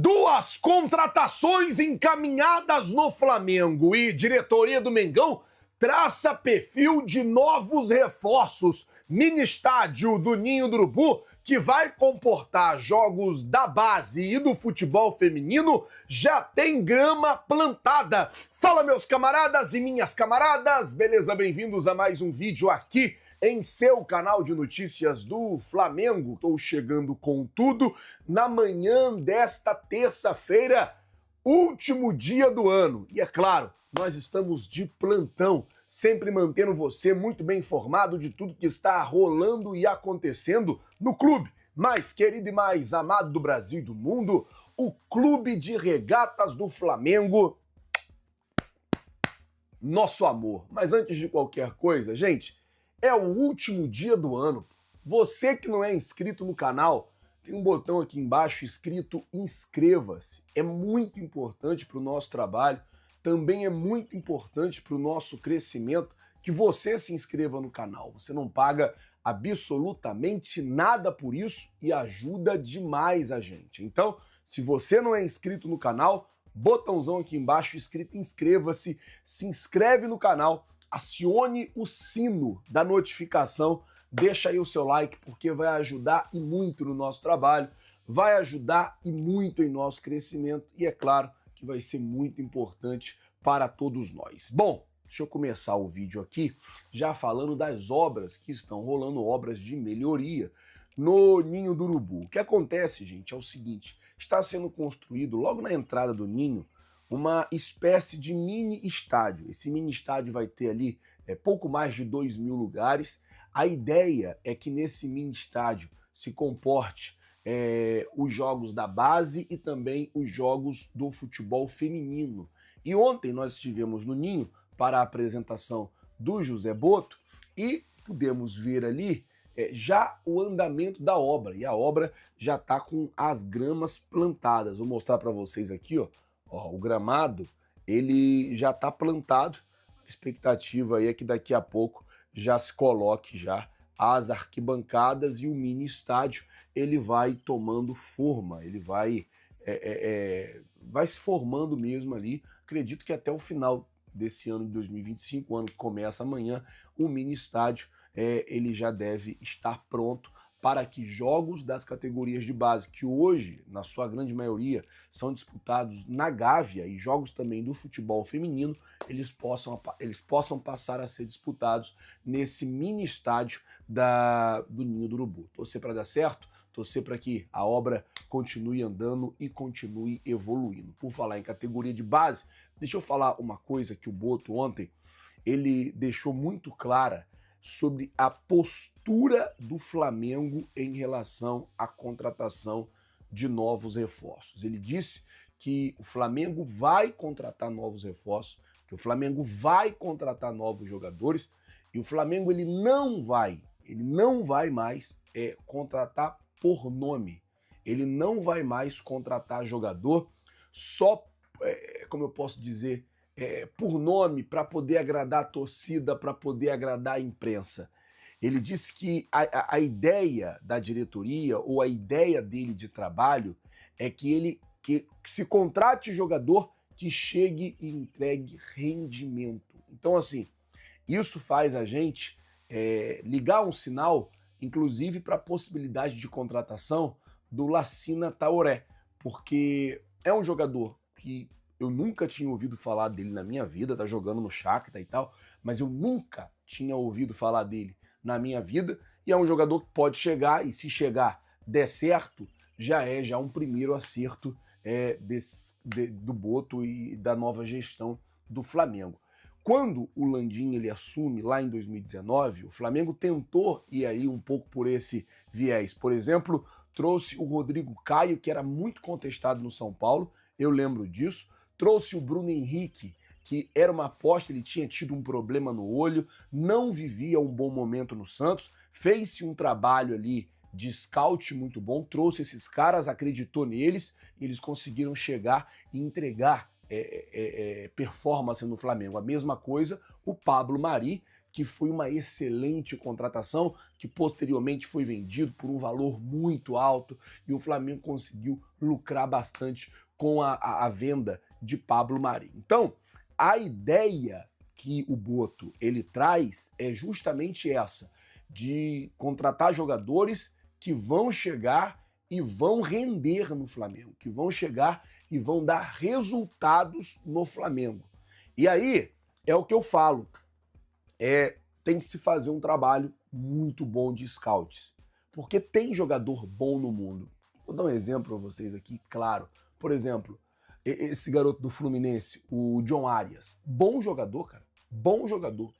Duas contratações encaminhadas no Flamengo e diretoria do Mengão traça perfil de novos reforços. Mini estádio do Ninho do Urubu, que vai comportar jogos da base e do futebol feminino, já tem grama plantada. Fala, meus camaradas e minhas camaradas, beleza? Bem-vindos a mais um vídeo aqui em seu canal de notícias do Flamengo. Estou chegando com tudo na manhã desta terça-feira, último dia do ano. E é claro, nós estamos de plantão, sempre mantendo você muito bem informado de tudo que está rolando e acontecendo no clube mais querido e mais amado do Brasil e do mundo, o Clube de Regatas do Flamengo. Nosso amor. Mas antes de qualquer coisa, gente, é o último dia do ano. Você que não é inscrito no canal, tem um botão aqui embaixo escrito inscreva-se. É muito importante para o nosso trabalho, também é muito importante para o nosso crescimento que você se inscreva no canal. Você não paga absolutamente nada por isso e ajuda demais a gente. Então, se você não é inscrito no canal, botãozão aqui embaixo escrito inscreva-se, se inscreve no canal, acione o sino da notificação, deixa aí o seu like, porque vai ajudar e muito no nosso trabalho, vai ajudar e muito em nosso crescimento e, é claro, que vai ser muito importante para todos nós. Bom, deixa eu começar o vídeo aqui já falando das obras que estão rolando, obras de melhoria no Ninho do Urubu. O que acontece, gente, é o seguinte, está sendo construído logo na entrada do Ninho uma espécie de mini estádio. Esse mini estádio vai ter ali pouco mais de 2.000 lugares. A ideia é que nesse mini estádio se comporte os jogos da base e também os jogos do futebol feminino. E ontem nós estivemos no Ninho para a apresentação do José Boto e pudemos ver ali já o andamento da obra. E a obra já está com as gramas plantadas. Vou mostrar para vocês aqui, ó, o gramado, ele já está plantado. A expectativa aí é que daqui a pouco já se coloque já as arquibancadas e o mini estádio ele vai tomando forma, ele vai se formando mesmo ali. Acredito que até o final desse ano de 2025, o ano que começa amanhã, o mini estádio ele já deve estar pronto para que jogos das categorias de base, que hoje, na sua grande maioria, são disputados na Gávea, e jogos também do futebol feminino, eles possam passar a ser disputados nesse mini estádio do Ninho do Urubu. Torcer para dar certo, torcer para que a obra continue andando e continue evoluindo. Por falar em categoria de base, deixa eu falar uma coisa que o Boto ontem, ele deixou muito clara sobre a postura do Flamengo em relação à contratação de novos reforços. Ele disse que o Flamengo vai contratar novos reforços, que o Flamengo vai contratar novos jogadores e o Flamengo ele não vai mais contratar por nome. Ele não vai mais contratar jogador só, como eu posso dizer, por nome, para poder agradar a torcida, para poder agradar a imprensa. Ele disse que a ideia da diretoria ou a ideia dele de trabalho é que se contrate jogador que chegue e entregue rendimento. Então, assim, isso faz a gente ligar um sinal, inclusive para a possibilidade de contratação do Lacina Taoré, porque é um jogador que eu nunca tinha ouvido falar dele na minha vida, tá jogando no Shakhtar e tal, mas eu nunca tinha ouvido falar dele na minha vida, e é um jogador que pode chegar, e se chegar, der certo, já é um primeiro acerto do Boto e da nova gestão do Flamengo. Quando o Landim ele assume lá em 2019, o Flamengo tentou ir aí um pouco por esse viés. Por exemplo, trouxe o Rodrigo Caio, que era muito contestado no São Paulo, eu lembro disso. Trouxe o Bruno Henrique, que era uma aposta, ele tinha tido um problema no olho, não vivia um bom momento no Santos, fez-se um trabalho ali de scout muito bom, trouxe esses caras, acreditou neles, e eles conseguiram chegar e entregar performance no Flamengo. A mesma coisa o Pablo Mari, que foi uma excelente contratação, que posteriormente foi vendido por um valor muito alto e o Flamengo conseguiu lucrar bastante com a venda de Pablo Mari. Então, a ideia que o Boto ele traz é justamente essa, de contratar jogadores que vão chegar e vão render no Flamengo, que vão chegar e vão dar resultados no Flamengo. E aí, é o que eu falo, tem que se fazer um trabalho muito bom de scouts, porque tem jogador bom no mundo. Vou dar um exemplo para vocês aqui, claro. Por exemplo, esse garoto do Fluminense, o John Arias, bom jogador, cara, bom jogador.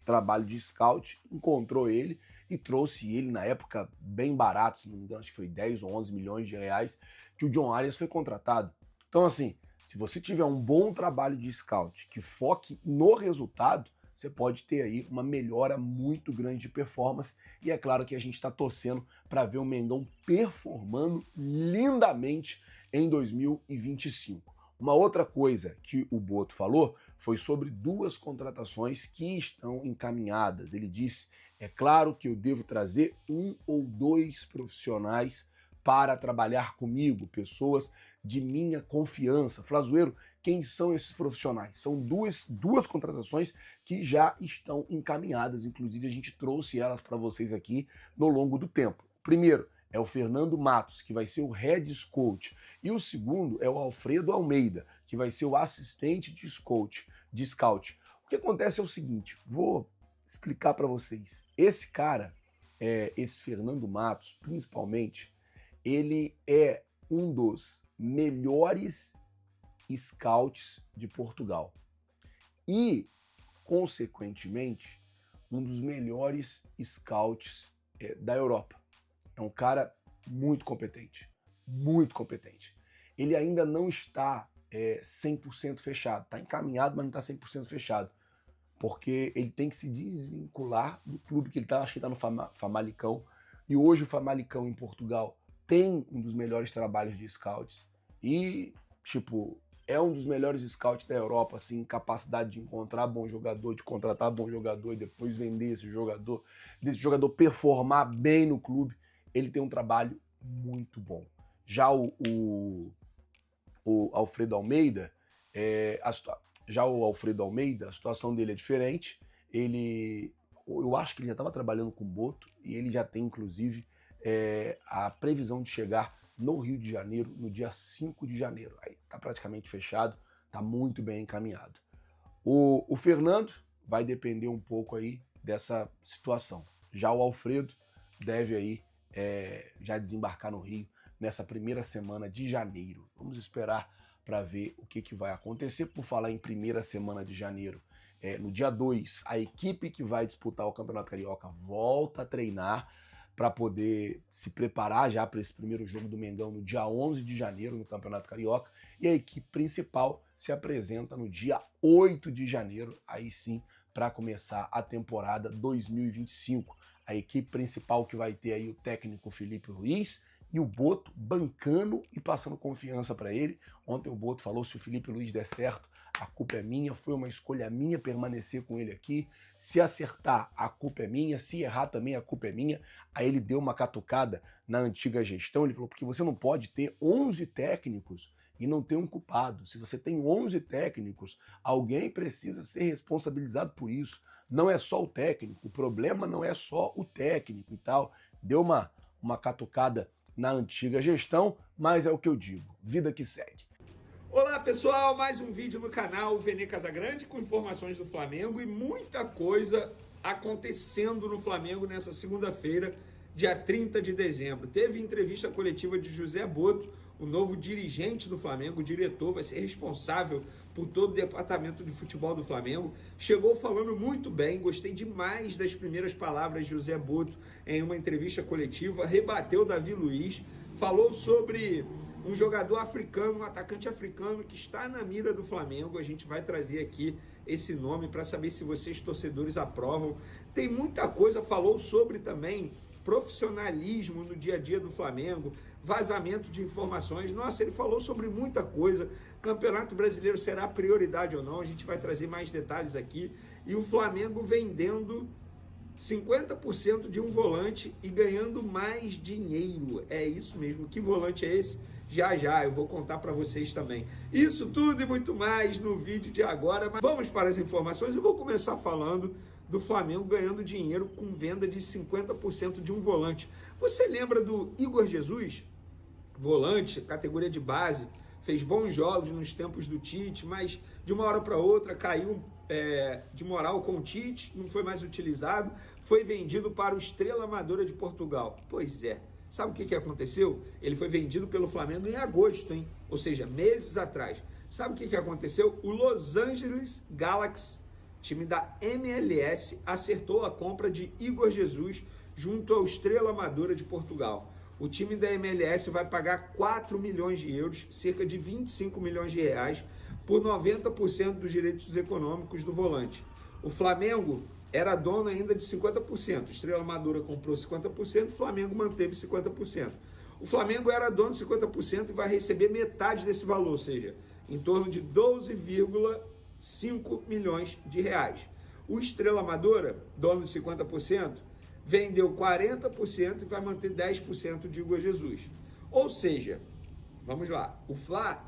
Trabalho de scout, encontrou ele e trouxe ele na época bem barato, se não me engano, acho que foi 10 ou 11 milhões de reais que o John Arias foi contratado. Então assim, se você tiver um bom trabalho de scout que foque no resultado, você pode ter aí uma melhora muito grande de performance e é claro que a gente está torcendo para ver o Mengão performando lindamente em 2025. Uma outra coisa que o Boto falou foi sobre duas contratações que estão encaminhadas. Ele disse, é claro que eu devo trazer 1 ou 2 profissionais para trabalhar comigo, pessoas de minha confiança. Flazoeiro, quem são esses profissionais? São duas contratações que já estão encaminhadas, inclusive a gente trouxe elas para vocês aqui no longo do tempo. Primeiro, é o Fernando Matos, que vai ser o head scout. E o segundo é o Alfredo Almeida, que vai ser o assistente de scout. O que acontece é o seguinte, vou explicar para vocês. Esse cara, esse Fernando Matos, principalmente, ele é um dos melhores scouts de Portugal. E, consequentemente, um dos melhores scouts da Europa. É um cara muito competente, muito competente. Ele ainda não está 100% fechado, está encaminhado, mas não está 100% fechado, porque ele tem que se desvincular do clube que ele está, acho que está no Famalicão, e hoje o Famalicão em Portugal tem um dos melhores trabalhos de scouts, e, tipo, é um dos melhores scouts da Europa, assim, capacidade de encontrar bom jogador, de contratar bom jogador e depois vender esse jogador, desse jogador performar bem no clube. Ele tem um trabalho muito bom. Já o Alfredo Almeida, a situação dele é diferente. Eu acho que ele já estava trabalhando com o Boto e ele já tem, inclusive, a previsão de chegar no Rio de Janeiro no dia 5 de janeiro. Aí está praticamente fechado, está muito bem encaminhado. O Fernando vai depender um pouco aí dessa situação. Já o Alfredo deve aí já desembarcar no Rio nessa primeira semana de janeiro. Vamos esperar para ver o que vai acontecer. Por falar em primeira semana de janeiro, no dia 2, a equipe que vai disputar o Campeonato Carioca volta a treinar para poder se preparar já para esse primeiro jogo do Mengão no dia 11 de janeiro no Campeonato Carioca, e a equipe principal se apresenta no dia 8 de janeiro, aí sim, para começar a temporada 2025. A equipe principal que vai ter aí o técnico Felipe Luiz e o Boto bancando e passando confiança para ele. Ontem o Boto falou, se o Felipe Luiz der certo, a culpa é minha, foi uma escolha minha permanecer com ele aqui. Se acertar, a culpa é minha, se errar também, a culpa é minha. Aí ele deu uma catucada na antiga gestão, ele falou, porque você não pode ter 11 técnicos e não ter um culpado. Se você tem 11 técnicos, alguém precisa ser responsabilizado por isso. Não é só o técnico, o problema não é só o técnico e tal. Deu uma catucada na antiga gestão, mas é o que eu digo, vida que segue. Olá pessoal, mais um vídeo no canal Vene Casagrande com informações do Flamengo e muita coisa acontecendo no Flamengo nessa segunda-feira, dia 30 de dezembro. Teve entrevista coletiva de José Boto, o novo dirigente do Flamengo, o diretor, vai ser responsável por todo o departamento de futebol do Flamengo. Chegou falando muito bem, gostei demais das primeiras palavras de José Boto em uma entrevista coletiva, rebateu Davi Luiz, falou sobre um jogador africano, um atacante africano que está na mira do Flamengo. A gente vai trazer aqui esse nome para saber se vocês, torcedores, aprovam. Tem muita coisa, falou sobre também profissionalismo no dia a dia do Flamengo, vazamento de informações. Nossa, ele falou sobre muita coisa. Campeonato Brasileiro será prioridade ou não? A gente vai trazer mais detalhes aqui. e o Flamengo vendendo 50% de um volante e ganhando mais dinheiro. É isso mesmo. Que volante é esse? Já já eu vou contar para vocês também. Isso tudo e muito mais no vídeo de agora. Mas vamos para as informações. Eu vou começar falando do Flamengo ganhando dinheiro com venda de 50% de um volante. Você lembra do Igor Jesus? Volante, categoria de base, fez bons jogos nos tempos do Tite, mas de uma hora para outra caiu de moral com o Tite, não foi mais utilizado, foi vendido para o Estrela Amadora de Portugal. Pois é, sabe o que aconteceu? Ele foi vendido pelo Flamengo em agosto, hein? Ou seja, meses atrás. Sabe o que aconteceu? O Los Angeles Galaxy, time da MLS, acertou a compra de Igor Jesus junto ao Estrela Amadora de Portugal. O time da MLS vai pagar 4 milhões de euros, cerca de 25 milhões de reais, por 90% dos direitos econômicos do volante. O Flamengo era dono ainda de 50%. O Estrela Amadora comprou 50%, o Flamengo manteve 50%. O Flamengo era dono de 50% e vai receber metade desse valor, ou seja, em torno de 12,5 milhões de reais. O Estrela Amadora, dono de 50%, vendeu 40% e vai manter 10% de Igor Jesus. Ou seja, vamos lá, o Fla,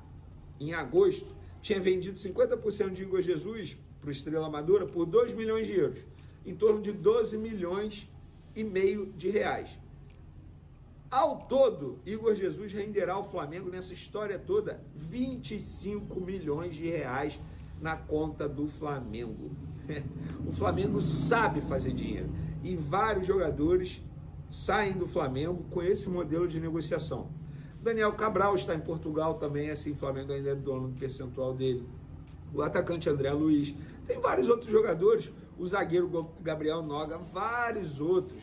em agosto, tinha vendido 50% de Igor Jesus para o Estrela Amadora por 2 milhões de euros, em torno de 12 milhões e meio de reais. Ao todo, Igor Jesus renderá ao Flamengo, nessa história toda, 25 milhões de reais na conta do Flamengo. O Flamengo sabe fazer dinheiro e vários jogadores saem do Flamengo com esse modelo de negociação. Daniel Cabral está em Portugal também, assim, o Flamengo ainda é dono do percentual dele. O atacante André Luiz, tem vários outros jogadores, o zagueiro Gabriel Noga, vários outros.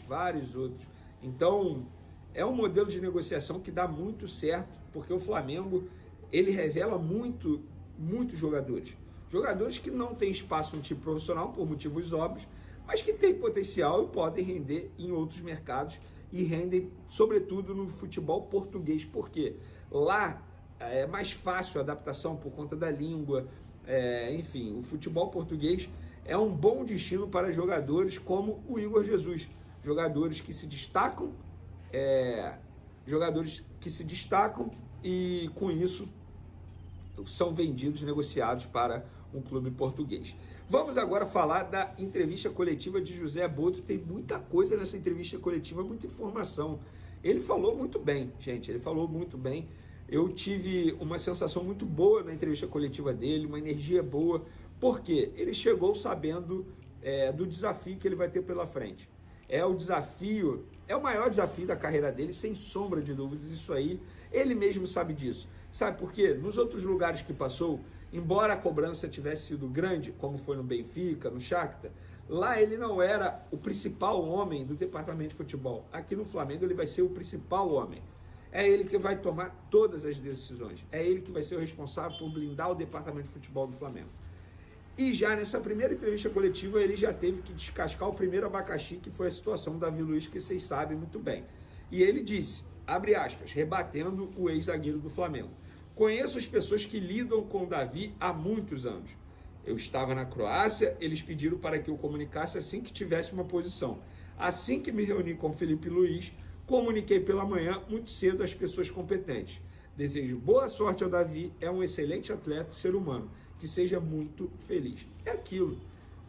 Então, é um modelo de negociação que dá muito certo, porque o Flamengo, ele revela muitos jogadores. Jogadores que não têm espaço no time profissional, por motivos óbvios, mas que têm potencial e podem render em outros mercados e rendem, sobretudo, no futebol português, porque lá é mais fácil a adaptação por conta da língua, enfim, o futebol português é um bom destino para jogadores como o Igor Jesus, jogadores que se destacam e, com isso, são vendidos, negociados para um clube português. Vamos agora falar da entrevista coletiva de José Boto. Tem muita coisa nessa entrevista coletiva, muita informação. Ele falou muito bem, gente, ele falou muito bem. Eu tive uma sensação muito boa na entrevista coletiva dele, uma energia boa, porque ele chegou sabendo do desafio que ele vai ter pela frente. É o maior desafio da carreira dele, sem sombra de dúvidas, isso aí, ele mesmo sabe disso. Sabe por quê? Nos outros lugares que passou, embora a cobrança tivesse sido grande, como foi no Benfica, no Shakhtar, lá ele não era o principal homem do departamento de futebol. Aqui no Flamengo ele vai ser o principal homem. É ele que vai tomar todas as decisões. É ele que vai ser o responsável por blindar o departamento de futebol do Flamengo. E já nessa primeira entrevista coletiva, ele já teve que descascar o primeiro abacaxi, que foi a situação do Davi Luiz, que vocês sabem muito bem. E ele disse, abre aspas, rebatendo o ex-zagueiro do Flamengo: conheço as pessoas que lidam com o Davi há muitos anos. Eu estava na Croácia, eles pediram para que eu comunicasse assim que tivesse uma posição. Assim que me reuni com o Felipe Luiz, comuniquei pela manhã muito cedo às pessoas competentes. Desejo boa sorte ao Davi, é um excelente atleta e ser humano, que seja muito feliz. É aquilo.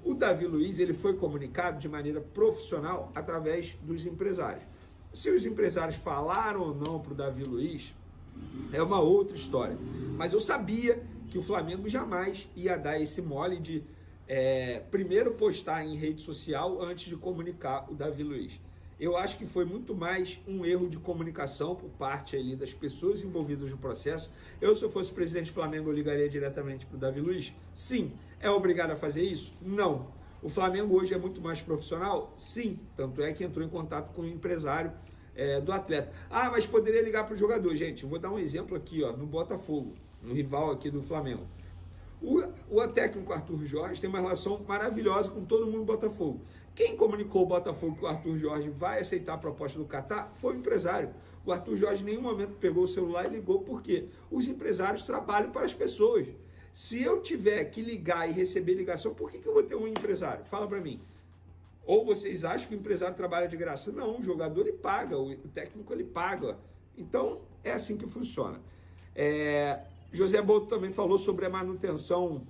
O Davi Luiz, ele foi comunicado de maneira profissional através dos empresários. Se os empresários falaram ou não para o Davi Luiz, é uma outra história. Mas eu sabia que o Flamengo jamais ia dar esse mole de primeiro postar em rede social antes de comunicar o Davi Luiz. Eu acho que foi muito mais um erro de comunicação por parte ali das pessoas envolvidas no processo. Eu, se eu fosse presidente do Flamengo, eu ligaria diretamente para o Davi Luiz? Sim. É obrigado a fazer isso? Não. O Flamengo hoje é muito mais profissional? Sim. Tanto é que entrou em contato com o empresário do atleta. Ah, mas poderia ligar para o jogador. Gente, eu vou dar um exemplo aqui, ó, no Botafogo, no rival aqui do Flamengo. O técnico Arthur Jorge tem uma relação maravilhosa com todo mundo do Botafogo. Quem comunicou o Botafogo que o Arthur Jorge vai aceitar a proposta do Catar foi o empresário. O Arthur Jorge em nenhum momento pegou o celular e ligou, porque os empresários trabalham para as pessoas. Se eu tiver que ligar e receber ligação, por que eu vou ter um empresário? Fala para mim. Ou vocês acham que o empresário trabalha de graça? Não, o jogador ele paga, o técnico ele paga. Então, é assim que funciona. José Boto também falou sobre a manutenção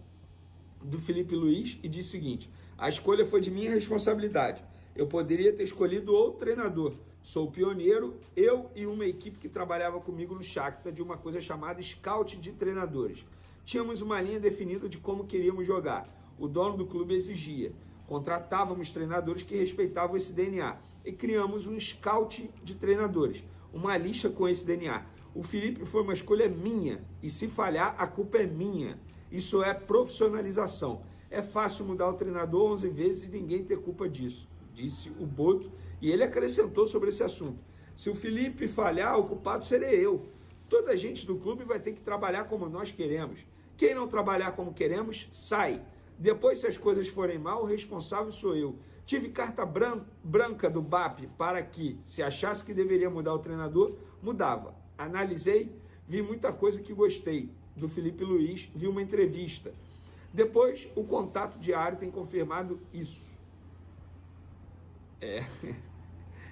do Felipe Luiz e disse o seguinte: a escolha foi de minha responsabilidade. Eu poderia ter escolhido outro treinador. Sou pioneiro, eu e uma equipe que trabalhava comigo no Shakhtar de uma coisa chamada Scout de Treinadores. Tínhamos uma linha definida de como queríamos jogar. O dono do clube exigia. Contratávamos treinadores que respeitavam esse DNA e criamos um Scout de Treinadores, uma lista com esse DNA. O Felipe foi uma escolha minha e se falhar, a culpa é minha. Isso é profissionalização. É fácil mudar o treinador 11 vezes e ninguém ter culpa disso, disse o Boto. E ele acrescentou sobre esse assunto: se o Felipe falhar, o culpado serei eu. Toda a gente do clube vai ter que trabalhar como nós queremos. Quem não trabalhar como queremos, sai. Depois, se as coisas forem mal, o responsável sou eu. Tive carta branca do BAP para que, se achasse que deveria mudar o treinador, mudava. Analisei, vi muita coisa que gostei. Do Felipe Luiz, vi uma entrevista. Depois, o contato diário tem confirmado isso.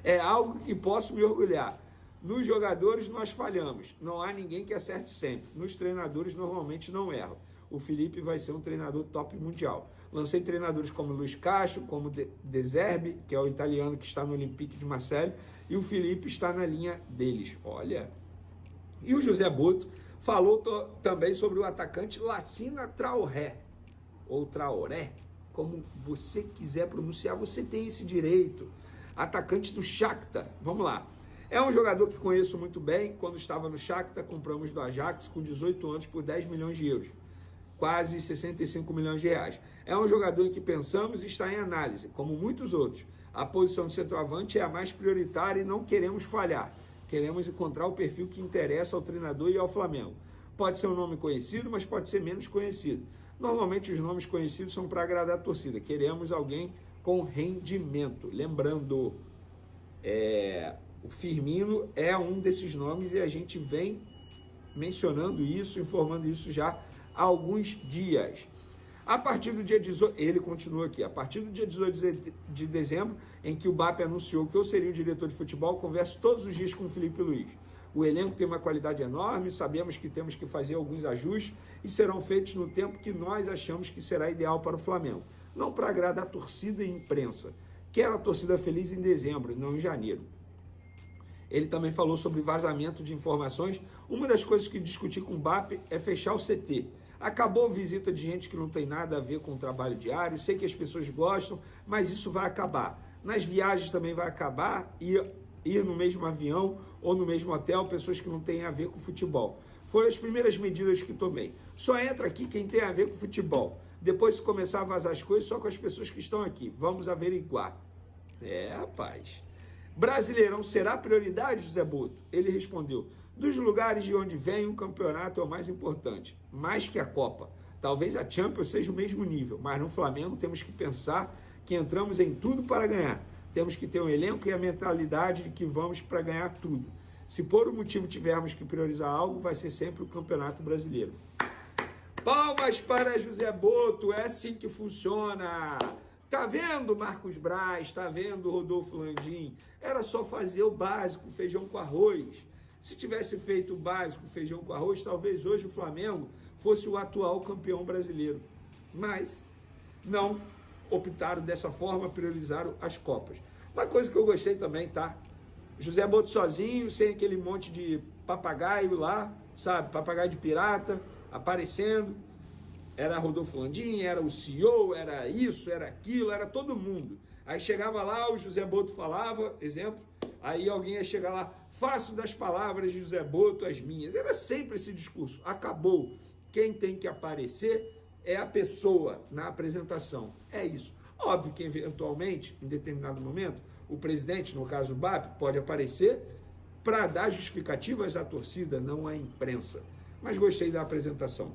É algo que posso me orgulhar. Nos jogadores nós falhamos. Não há ninguém que acerte sempre. Nos treinadores normalmente não erram. O Felipe vai ser um treinador top mundial. Lancei treinadores como Luiz Castro, como De Zerbi, que é o italiano que está no Olympique de Marseille, e o Felipe está na linha deles. Olha. E o José Boto falou também sobre o atacante Lassina Traoré, ou Traoré, como você quiser pronunciar, você tem esse direito. Atacante do Shakhtar. Vamos lá. É um jogador que conheço muito bem. Quando estava no Shakhtar, compramos do Ajax com 18 anos por 10 milhões de euros. Quase 65 milhões de reais. É um jogador em que pensamos e está em análise, como muitos outros. A posição de centroavante é a mais prioritária e não queremos falhar. Queremos encontrar o perfil que interessa ao treinador e ao Flamengo. Pode ser um nome conhecido, mas pode ser menos conhecido. Normalmente os nomes conhecidos são para agradar a torcida. Queremos alguém com rendimento. Lembrando, o Firmino é um desses nomes e a gente vem mencionando isso, informando isso já há alguns dias. A partir do dia 18, ele continua aqui, a partir do dia 18 de dezembro, em que o BAP anunciou que eu seria o diretor de futebol, converso todos os dias com o Felipe Luiz. O elenco tem uma qualidade enorme, sabemos que temos que fazer alguns ajustes e serão feitos no tempo que nós achamos que será ideal para o Flamengo. Não para agradar a torcida e imprensa. Quero a torcida feliz em dezembro, não em janeiro. Ele também falou sobre vazamento de informações. Uma das coisas que discuti com o BAP é fechar o CT. Acabou a visita de gente que não tem nada a ver com o trabalho diário. Sei que as pessoas gostam, mas isso vai acabar. Nas viagens também vai acabar, ir no mesmo avião ou no mesmo hotel, pessoas que não têm a ver com futebol. Foram as primeiras medidas que tomei. Só entra aqui quem tem a ver com futebol. Depois, se começar a vazar as coisas, só com as pessoas que estão aqui. Vamos averiguar. Rapaz. Brasileirão será prioridade, José Boto? Ele respondeu: dos lugares de onde vem um campeonato é o mais importante, mais que a Copa. Talvez a Champions seja o mesmo nível, mas no Flamengo temos que pensar que entramos em tudo para ganhar. Temos que ter um elenco e a mentalidade de que vamos para ganhar tudo. Se por um motivo tivermos que priorizar algo, vai ser sempre o Campeonato Brasileiro. Palmas para José Boto, é assim que funciona. Tá vendo, Marcos Braz? Tá vendo, Rodolfo Landim? Era só fazer o básico, feijão com arroz. Se tivesse feito o básico, feijão com arroz, talvez hoje o Flamengo fosse o atual campeão brasileiro. Mas não optaram dessa forma, priorizaram as Copas. Uma coisa que eu gostei também, tá? José Boto sozinho, sem aquele monte de papagaio lá, sabe? Papagaio de pirata, aparecendo. Era Rodolfo Landim, era o CEO, era isso, era aquilo, era todo mundo. Aí chegava lá, o José Boto falava, exemplo, aí alguém ia chegar lá, faço das palavras de José Boto as minhas. Era sempre esse discurso. Acabou. Quem tem que aparecer é a pessoa na apresentação. É isso. Óbvio que, eventualmente, em determinado momento, o presidente, no caso o BAP, pode aparecer para dar justificativas à torcida, não à imprensa. Mas gostei da apresentação.